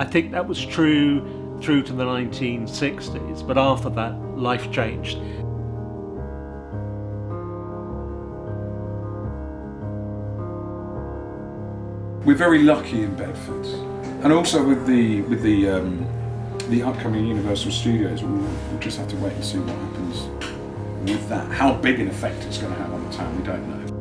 think that was true through to the 1960s, but after that, life changed. We're very lucky in Bedford, and also with the upcoming Universal Studios, we'll just have to wait and see what happens with that. How big an effect it's going to have on the town, we don't know.